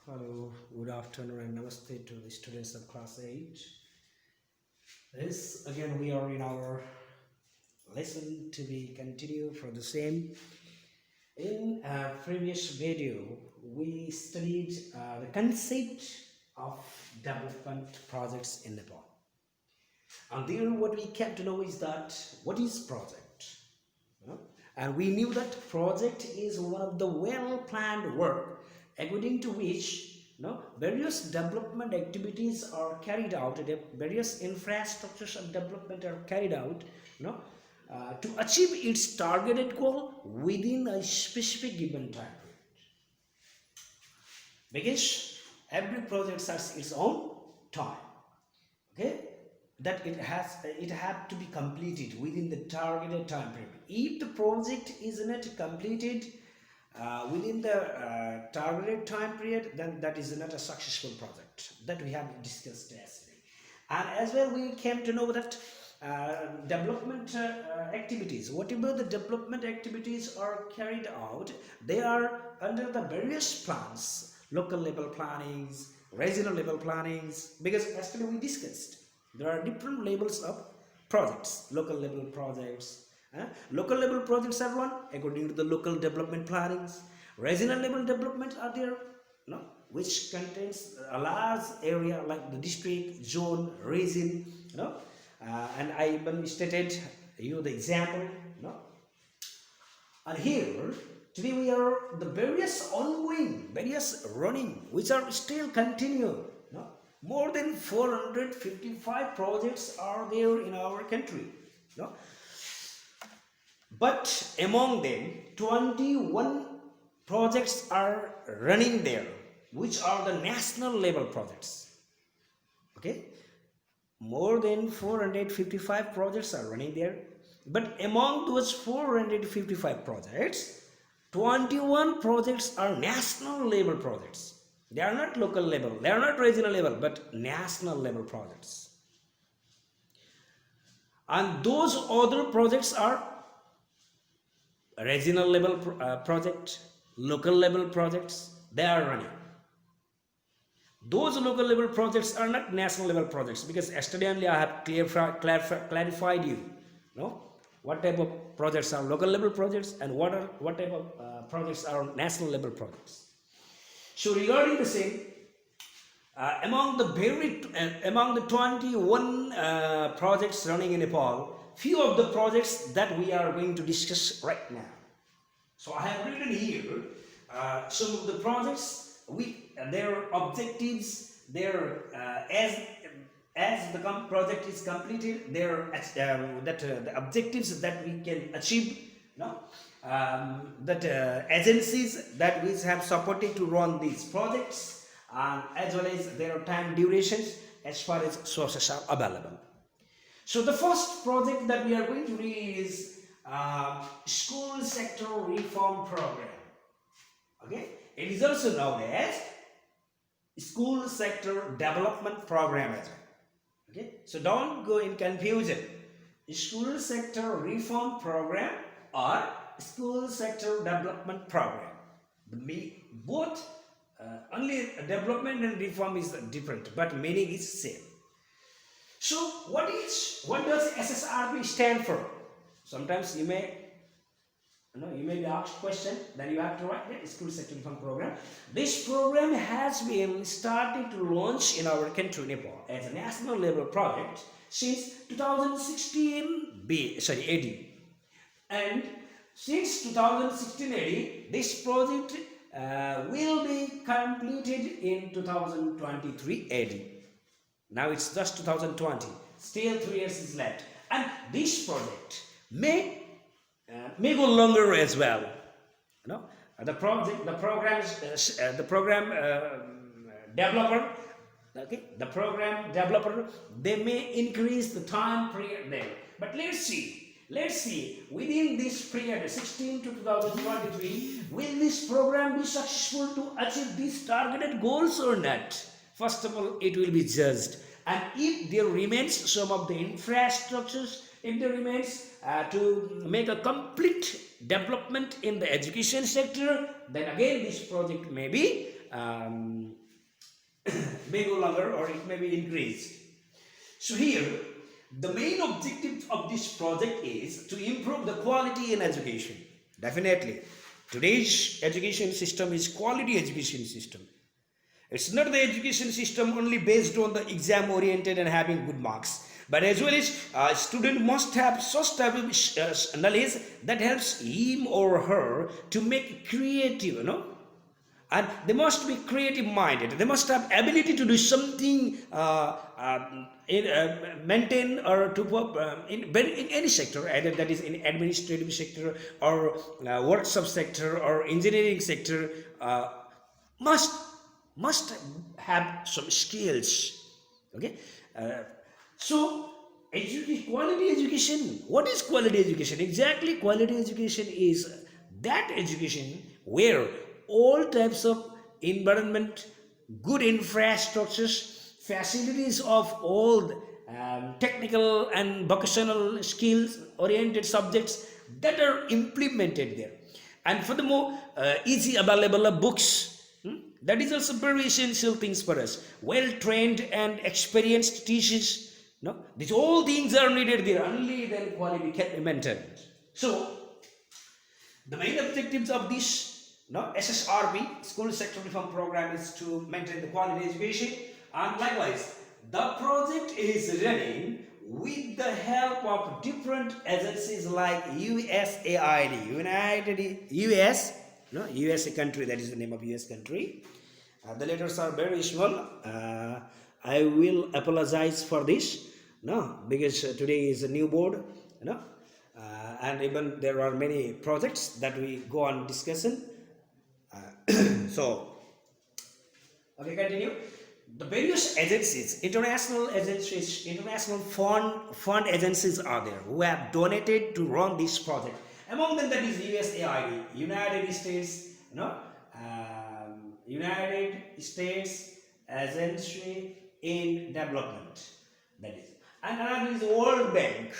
Hello, good afternoon and namaste to the students of class 8. This again we are in our lesson to be continued for the same. In a previous video, we studied the concept of development projects in Nepal. And there what we came to know is that what is project? You know? And we knew that project is one of the well-planned work according to which various development activities are carried out, various infrastructures of development are carried out to achieve its targeted goal within a specific given time period. Because every project has its own time, okay, that it had to be completed within the targeted time period. If the project is not completed within the targeted time period, then that is not a successful project. That we have discussed yesterday. And as well, we came to know that development activities, whatever the development activities are carried out, they are under the various plans, local level plannings, regional level plannings, because yesterday we discussed there are different levels of projects, local level projects. Local level projects are run according to the local development plannings. Regional level development are there, which contains a large area like the district, zone, region, and I even stated you the example, And here today we are the various ongoing, various running, which are still continue. More than 455 projects are there in our country. But among them, 21 projects are running there, which are the national level projects. Okay, more than 455 projects are running there. But among those 455 projects, 21 projects are national level projects. They are not local level, they are not regional level, but national level projects. And those other projects are regional level project, local level projects, they are running. Those local level projects are not national level projects, because yesterday only I have clarified you, what type of projects are local level projects and what type of projects are national level projects. So regarding the same, among the 21 projects running in Nepal, few of the projects that we are going to discuss right now. So I have written here some of the projects with their objectives, their as the project is completed, their the objectives that we can achieve, that agencies that we have supported to run these projects, as well as their time durations as far as sources are available. So the first project that we are going to read is School Sector Reform Program. Okay, it is also known as School Sector Development Program as well. Okay, so don't go in confusion. School Sector Reform Program or School Sector Development Program. Both only development and reform is different, but meaning is same. So what does SSRP stand for? Sometimes you may be asked question, then you have to write the School Sector Reform Program. This program has been started to launch in our country, Nepal, as a national level project since 2016 AD. And since 2016 AD, this project will be completed in 2023 AD. Now it's just 2020. Still 3 years is left, and this project may go longer as well. The program developer, they may increase the time period there. But let's see within this period 16 to 2023, will this program be successful to achieve these targeted goals or not? First of all, it will be judged, and if there remains some of the infrastructures If there remains to make a complete development in the education sector, then again this project may be may go longer or it may be increased. So here, the main objective of this project is to improve the quality in education. Definitely, today's education system is quality education system. It's not the education system only based on the exam oriented and having good marks, but as well as a student must have such type of knowledge that helps him or her to make creative, and they must be creative minded. They must have ability to do something maintain or to in any sector, either that is in administrative sector or workshop sector or engineering sector. Must must have some skills. Okay, so quality education. What is quality education exactly? Quality education is that education where all types of environment, good infrastructures, facilities of all technical and vocational skills oriented subjects that are implemented there, and furthermore easy available books. That is also very essential things for us. Well trained and experienced teachers. No, these all things are needed there. Only then quality can be maintained. So the main objectives of this SSRP, School Sector Reform Program, is to maintain the quality education, and likewise the project is running with the help of different agencies like USAID, USA country, that is the name of US country. The letters are very small. I will apologize for this, because today is a new board, and even there are many projects that we go on discussion. So, okay, continue. The various agencies, international fund agencies are there who have donated to run this project. Among them, that is USAID, United States, United States Agency in Development. That is, and another is World Bank.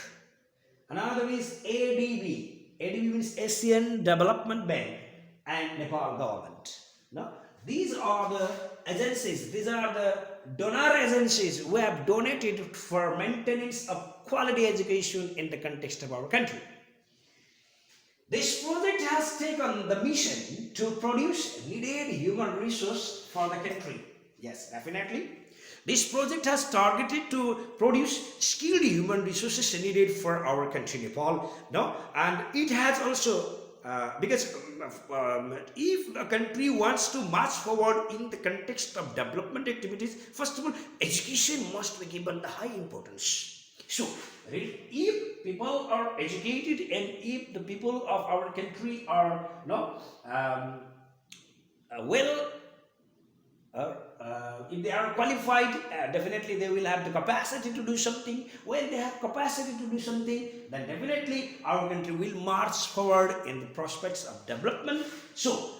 Another is ADB. ADB means Asian Development Bank, and Nepal government. These are the agencies, these are the donor agencies who have donated for maintenance of quality education in the context of our country. This project has taken the mission to produce needed human resource for the country. Yes, definitely. This project has targeted to produce skilled human resources needed for our country, Nepal. And it has also because if a country wants to march forward in the context of development activities, first of all, education must be given the high importance. So, if people are educated and if the people of our country are if they are qualified, definitely they will have the capacity to do something. When they have capacity to do something, then definitely our country will march forward in the prospects of development. So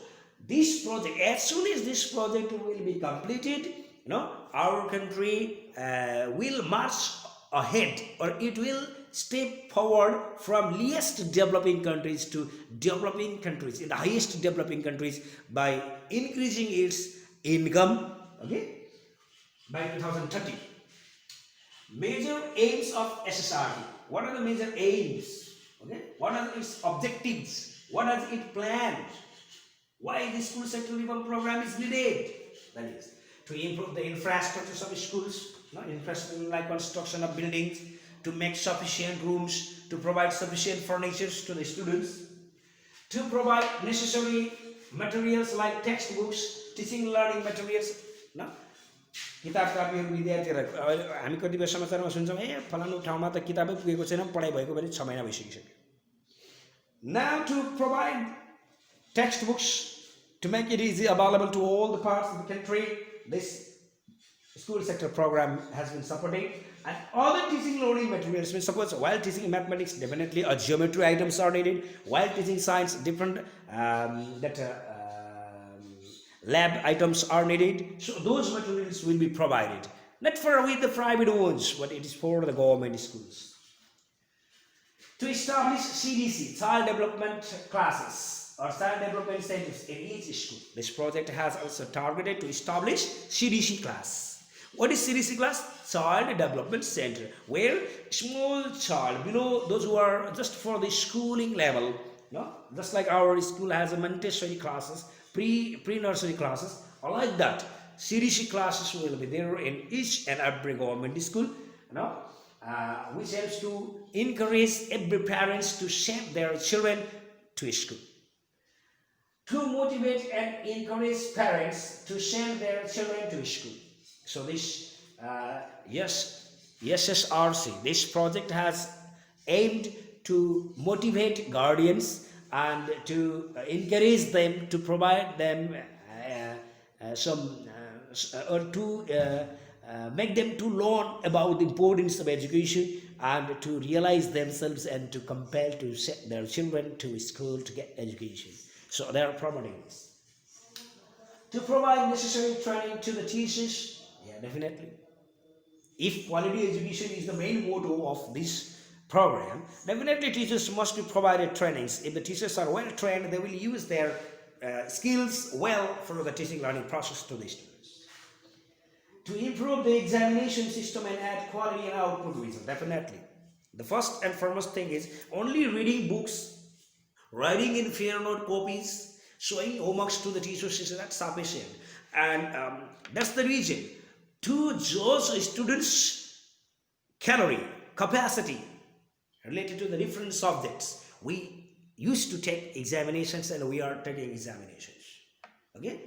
this project, as soon as this project will be completed, our country will march ahead, or it will step forward from least developing countries to developing countries, in the highest developing countries, by increasing its income, by 2030. Major aims of SSRD. What are the major aims? What are its objectives? What has it planned? Why this school sector reform program is needed? That is to improve the infrastructures of schools, infrastructure like construction of buildings, to make sufficient rooms, to provide sufficient furniture to the students, to provide necessary materials like textbooks, teaching learning materials. किताब कापीहरू विद्यार्थीहरू हामी कतिपय समाचारमा सुन्छौँ, फलानु ठाउँमा त किताबै पुगेको छैन, पढाइ भएको पनि 6 महिना भइसक्यो. Now to provide textbooks to make it easy available to all the parts of the country, this school sector program has been supported. And other teaching learning materials, suppose while teaching mathematics, definitely a geometry items are needed. While teaching science, different lab items are needed. So those materials will be provided, not for with the private ones, but it is for the government schools. To establish CDC, Child Development Classes or Child Development Centers in each school. This project has also targeted to establish CDC class. What is CDC class? Child Development Center, where small child below those who are just for the schooling level, just like our school has a Montessori classes, pre-nursery classes, or like that, CDC classes will be there in each and every government school, which helps to encourage every parents to send their children to school. To motivate and encourage parents to send their children to school. So this SSRC, this project has aimed to motivate guardians and to encourage them, to provide them make them to learn about the importance of education and to realize themselves and to compel to send their children to school to get education. So they are promoting this. To provide necessary training to the teachers, definitely. If quality education is the main motto of this program, definitely teachers must be provided trainings. If the teachers are well trained, they will use their skills well for the teaching learning process to the students. To improve the examination system and add quality and output results, definitely. The first and foremost thing is only reading books, writing in fair note copies, showing homeworks to the teachers is not sufficient. And that's the reason to judge students' calorie, capacity related to the different subjects, we used to take examinations and we are taking examinations. Okay?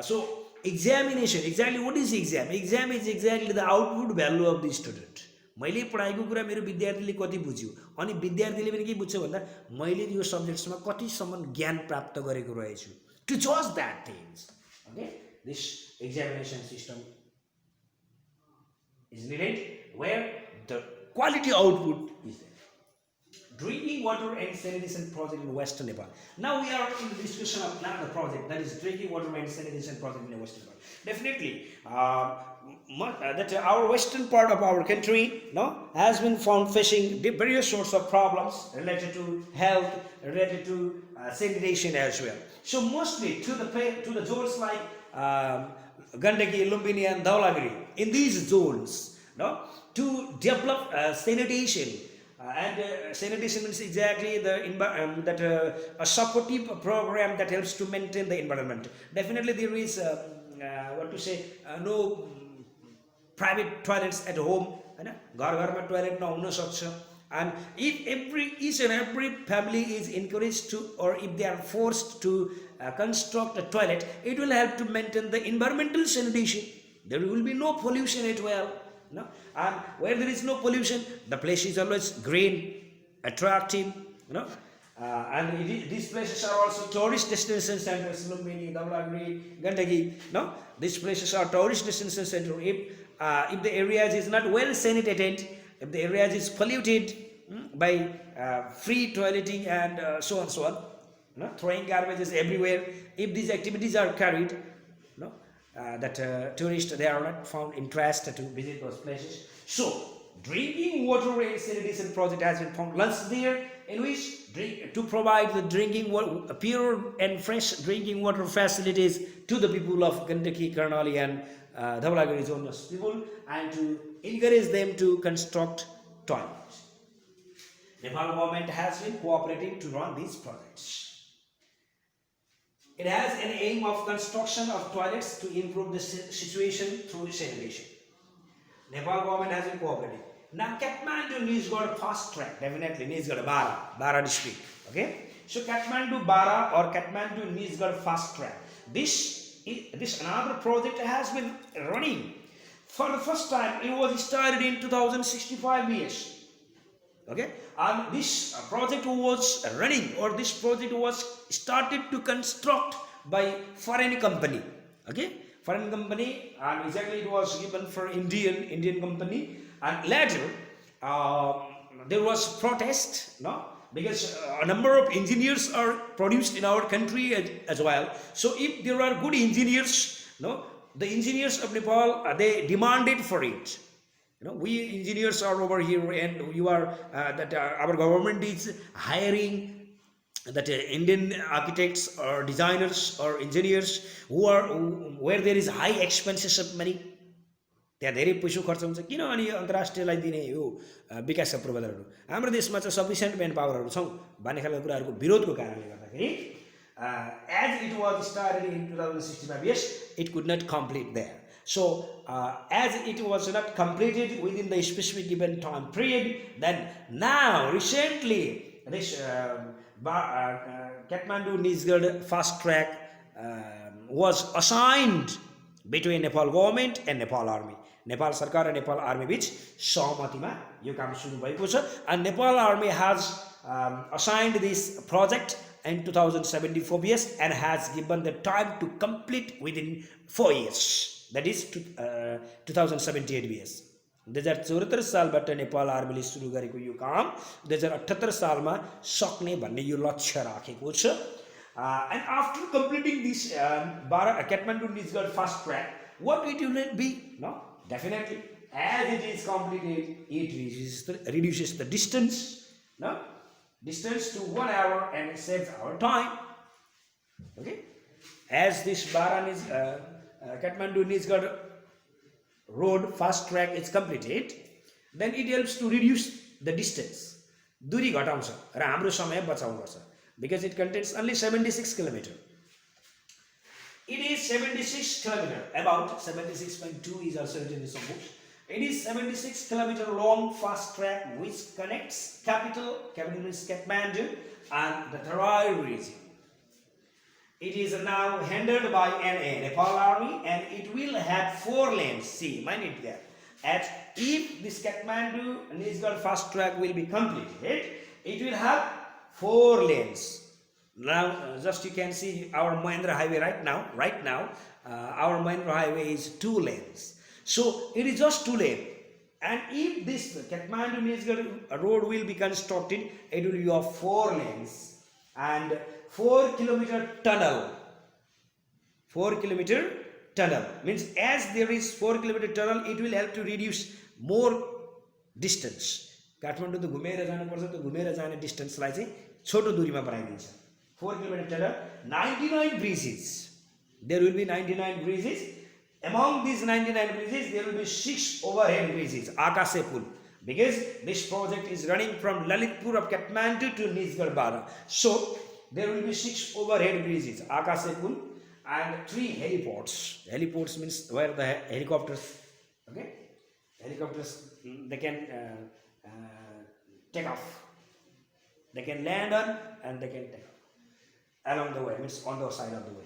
So examination, exactly what is exam? Exam is exactly the output value of the student. मैले पढाएको कुरा मेरो विद्यार्थीले कति बुझ्यो अनि विद्यार्थीले पनि के बुझ्छ भन्दा मैले यो सब्जेक्ट्समा कतिसम्म ज्ञान प्राप्त गरेको रहेछु. To judge that things. Okay? This examination system is needed where the quality output is there. Drinking water and sanitation project in Western Nepal. Now we are in the discussion of another project, that is drinking water and sanitation project in Western Nepal. Definitely, that our western part of our country has been found facing various sorts of problems related to health, related to sanitation as well. So mostly to the zones like Gandaki, Lumbini and Dhaulagiri, in these zones, to develop sanitation. Sanitation means exactly a supportive program that helps to maintain the environment. Definitely there is no private toilets at home, घर toilet नहुन सक्छ. And if each and every family is encouraged to, or if they are forced to construct a toilet, it will help to maintain the environmental sanitation. There will be no pollution as well. And where there is no pollution, the place is always green, attractive. And these places are also tourist destination centers. Lumbini, Dhaulagiri, Gandaki. These places are tourist destination centers. If the area is not well sanitated, if the area is polluted by free toileting and so on, throwing garbages everywhere, if these activities are carried, that tourists, they are not found interested to visit those places. So drinking water and sanitation project has been found once there, in which to provide the drinking water, pure and fresh drinking water facilities to the people of Gandaki, Karnali and Dhaulagiri zone people, and to encourage them to construct toilets. Nepal government has been cooperating to run these projects. It has an aim of construction of toilets to improve the situation through sanitation. Nepal government has been cooperating. Now Kathmandu needs got a fast track, definitely needs got a Bara district. Okay, so Kathmandu Bara or Kathmandu needs got a fast track. This another project has been running for the first time. It was started in 2065 years. Okay, and this project was running, or this project was started to construct by foreign company. Okay, foreign company, and exactly it was given for Indian company. And later there was protest, because a number of engineers are produced in our country as well. So if there are good engineers, the engineers of Nepal, they demanded for it. We engineers are over here, and you are that our government is hiring that Indian architects or designers or engineers where there is high expenses of money. त्यहाँ धेरै पैसा खर्च हुन्छ किन अनि अन्तर्राष्ट्रियलाई दिने यो विकासका पूर्वाधारहरू हाम्रो देशमा चाहिँ सफिसियन्ट म्यान पावरहरू छौँ भन्ने खालको कुराहरूको विरोधको कारणले गर्दाखेरि as it was started in 2065 yes it could not complete there. So as it was not completed within the specific given time period, then now recently this Kathmandu Nizhgard fast track was assigned between Nepal government and Nepal army. Nepal Sarkar and Nepal army which सहमतिमा यो काम सुरु भएको छ, and Nepal army has assigned this project in 2074 years and has given the time to complete within 4 years, that is 2078 years. 2074 सालबाट Nepal आर्मीले सुरु गरेको यो काम 2078 सालमा सक्ने भन्ने यो लक्ष्य राखेको छ. And after completing this Kathmandu Nizhgard fast track, what it will be? No, definitely as it is completed, it reduces the distance, no, distance to 1 hour and saves our time. Okay, as this Kathmandu Nizhgard road fast track is completed, then it helps to reduce the distance. दूरी घटाउँछ र हाम्रो समय बचाउँछ, because it contains only 76 km. It is 76 km, about 76.2 is also written in some books. It is 76 km long fast track which connects capital means Kathmandu, and the Terai region. It is now handled by NA, Nepal Army, and it will have 4 lanes. See, mind it there. If this Kathmandu Nizhgard fast track will be completed, it will have 4 lanes. Now, just you can see our Mahendra highway right now. Our Mahendra highway is 2 lanes. So it is just 2 lanes. And if this Kathmandu Nizhgard road will be constructed, it will be of 4 lanes and 4 kilometer tunnel. 4 kilometer tunnel means as there is 4 kilometer tunnel, it will help to reduce more distance. Kathmandu त घुमेर जानुपर्छ, त घुमेर जाने डिस्टेन्सलाई चाहिँ छोटो दूरीमा बनाइदिन्छ. 4 kilometer tunnel, 99 bridges. There will be 99 bridges. Among these 99 bridges, there will be 6 overhead bridges, Akase Pul, because this project is running from Lalitpur of Kathmandu to Nizhgard Bara. So there will be 6 overhead bridges, Akase Pul, and 3 heliports. Heliports means where the helicopters, okay, helicopters they can take off. They can land on and they can take off along the way, means on the side of the way.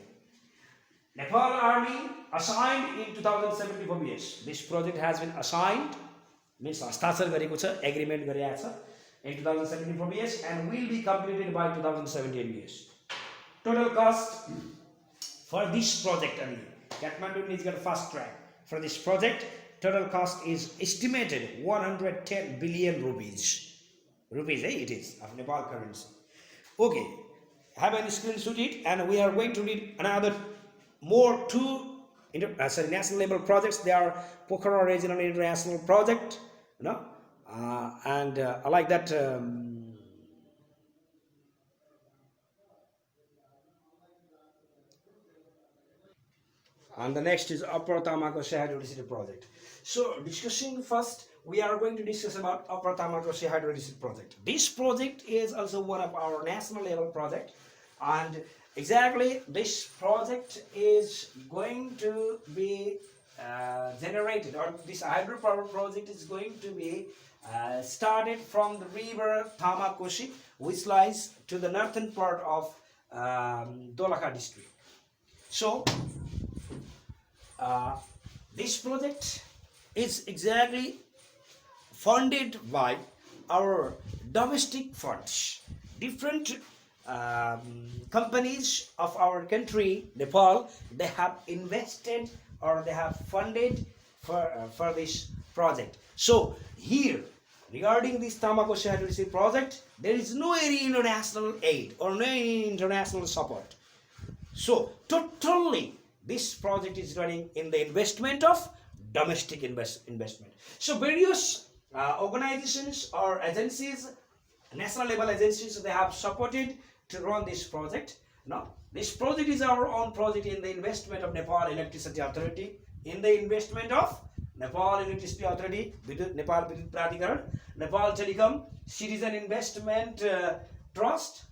Nepal Army assigned in 2074 years. This project has been assigned, means हस्ताक्षर गरेको छ, agreement गरेको छ in 2074 years and will be completed by 2078 years. Total cost for this project, Kathmandu Nizhgard fast track, for this project, total cost is estimated 110 billion rupees. Rupees, it is, of Nepal currency. Okay, have a screenshot it, and we are going to read another more 2 national level projects. They are Pokhara Regional International Project, and I like that. And the next is Upper Tamako Hydroelectricity Project. So, discussing first, we are going to discuss about Upper Tamako Hydroelectricity Project. This project is also one of our national level project, and exactly this project is going to be generated, or this hydropower project is going to be started from the river Tamakoshi, which lies to the northern part of Dolakha district. So this project is exactly funded by our domestic funds. Different companies of our country, Nepal, they have invested or they have funded for this project. So here, regarding this Tamakoshi Hydroelectricity project, there is no any international aid or no international support. So totally, this project is running in the investment of domestic investment. So various organizations or agencies, national level agencies, they have supported to run this project. Now, this project is our own project in the investment of Nepal Electricity Authority, in the investment of Nepal Electricity Authority, Nepal Vidyut Pradhikaran, Nepal Telecom, Citizen Investment Trust,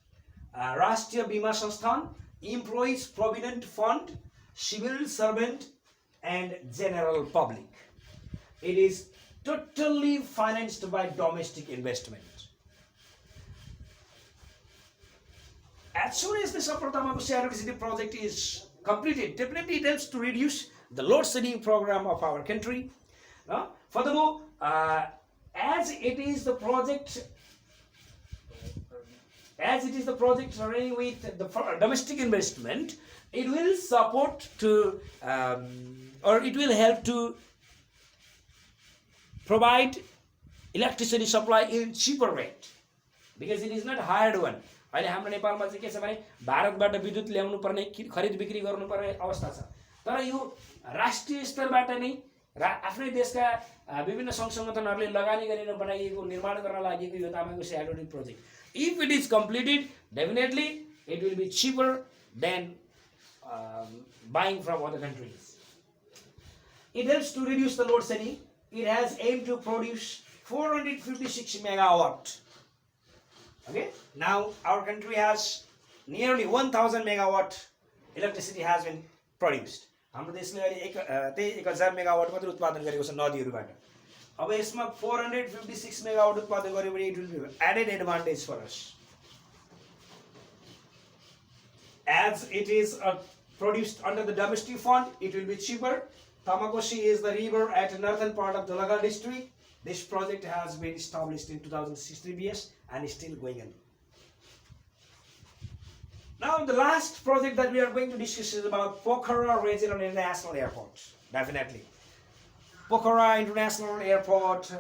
Rashtriya Bima Sansthan, Employees Provident Fund, Civil Servant, and General Public. It is totally financed by domestic investment. As soon as the Upper Tamaguchi Electricity project is completed, definitely it helps to reduce the load shedding program of our country. Furthermore, as it is the project running with the domestic investment, it will support to or it will help to provide electricity supply in cheaper rate, because it is not hired one. अहिले हाम्रो नेपालमा चाहिँ के छ भने भारतबाट विद्युत ल्याउनु पर्ने खरिद बिक्री गर्नुपर्ने अवस्था छ, तर यो राष्ट्रिय स्तरबाट नै आफ्नै देशका विभिन्न सङ्घ सङ्गठनहरूले लगानी गरेर बनाइएको निर्माण गर्न लागेको यो तामाङगुसी hydraulic project, if it is completed, definitely it will be cheaper than buying from other countries. It helps to reduce the load shedding. It has aimed to produce 456 megawatt. Okay, now our country has nearly 1000 megawatt electricity has been produced. हाम्रो देशले अहिले त्यही 1000 megawatt मात्र उत्पादन गरेको छ नदीहरूबाट. अब यसमा 456 मेगावाट उत्पादन गर्यो भने it will be added advantage for us. As it is produced under the domestic fund, it will be cheaper. Tamagoshi is the river at the northern part of the Dalaga district. This project has been established in 2016 BS and is still going on. Now the last project that we are going to discuss is about Pokhara Regional International Airport. Definitely. Pokhara International Airport,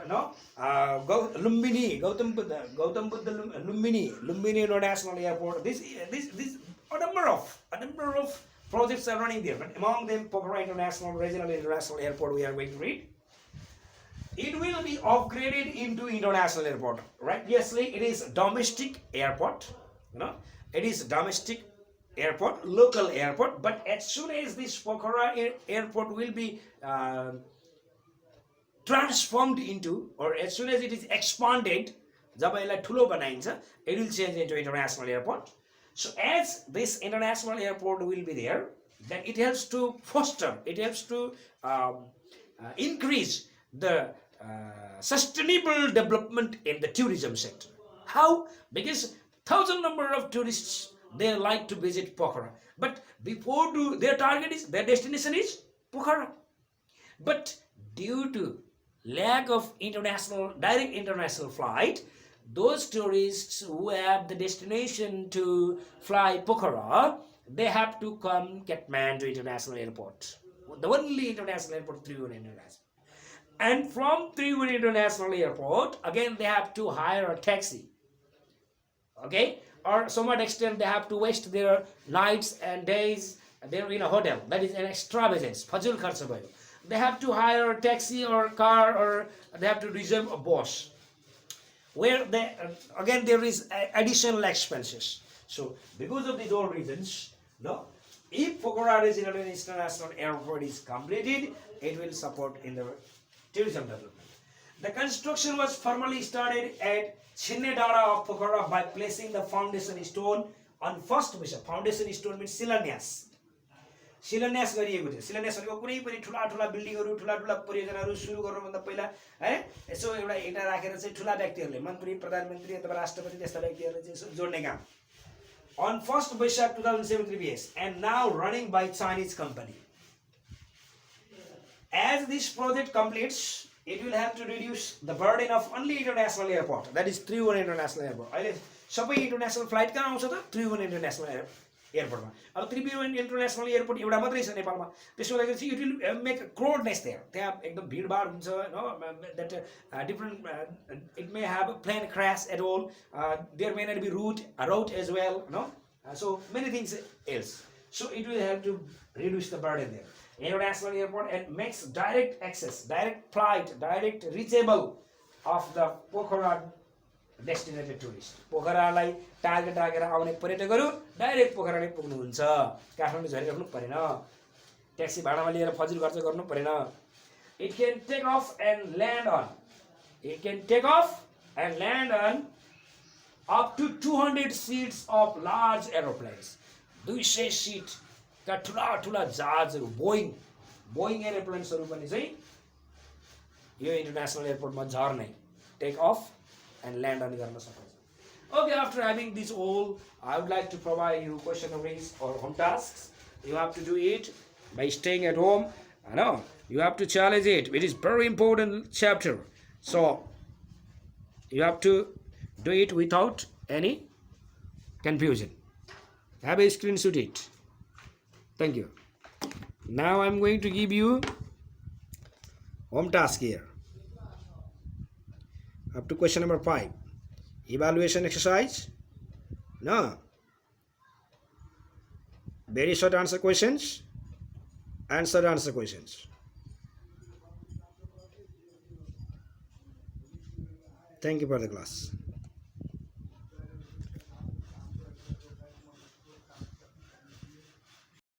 Lumbini, Gautam Buddha Lumbini International Airport. This a number of projects are running there, but among them Pokhara International Regional International Airport we are going to read. It will be upgraded into international airport. Right? Yesly, it is domestic airport. It is domestic airport, local airport. But as soon as this Pokhara airport will be transformed into, or as soon as it is expanded, it will change into international airport. So as this international airport will be there, then it helps to foster, it helps to increase the sustainable development in the tourism sector. How? Because thousand number of tourists, they like to visit Pokhara, but before their destination is Pokhara. But due to lack of direct international flight, those tourists who have the destination to fly Pokhara, they have to come Kathmandu International Airport, the only international airport, Trivandrum International. And from Trivandrum International Airport, again they have to hire a taxi. Okay, or somewhat extent they have to waste their nights and days there in a hotel. That is an extravagance. Fajul kharcha bhayo. They have to hire a taxi or car, or they have to reserve a bus, where again there is additional expenses. So because of these all reasons, if Pokhara Regional International Airport is completed, it will support in the tourism development. The construction was formally started at Chinnedara of Pokhara by placing the foundation stone on first bishop. Foundation stone means Silanyas. शिलान्यास गरिएको थियो. शिलान्यास भनेको कुनै पनि ठुला ठुला बिल्डिङहरू, ठुला ठुला परियोजनाहरू सुरु गर्नुभन्दा पहिला यसो एउटा इँटा राखेर चाहिँ ठुला व्यक्तिहरूले, मन्त्री, प्रधानमन्त्री अथवा राष्ट्रपति जस्ता व्यक्तिहरूले चाहिँ यसो जोड्ने काम. On 1st Vaishak 2007 BS and now running by Chinese company. As this project completes, it will have to reduce the burden of only international airport, that is Trivandrum International Airport. अहिले सबै इन्टरनेसनल फ्लाइट कहाँ आउँछ त? Trivandrum International एयरपोर्टमा. अब Trivandrum International Airport एउटा मात्रै छ नेपालमा. त्यसो लागि चाहिँ it will make a crowdness there. त्यहाँ एकदम भिडभाड हुन्छ, that different it may have a plane crash at all. There may not be route as well, so many things else. So it will have to reduce the burden there. international airport and makes direct access, direct flight, direct reachable of the Pokhara destinated tourist पोखरालाई target राखेर आउने पर्यटकहरू direct पोखरा नै पुग्नुहुन्छ काठमाडौँ झरिराख्नु परेन taxi भाडामा लिएर fossil खर्च गर्नु परेन it can take off and land on up to 200 seats of large aeroplanes 200 seat का ठुला ठुला जहाजहरू बोइङ एरोप्लेन्सहरू पनि चाहिँ यो इन्टरनेसनल एयरपोर्टमा झर्ने take off and land on गर्न सक्छ okay after having this all I would like to provide you questionnaires or home tasks you have to do it by staying at home I know you have to challenge it is very important chapter so you have to do it without any confusion have a screenshot it thank you now I'm going to give you home task here up to question number 5 evaluation exercise no very short answer questions answer questions thank you for the class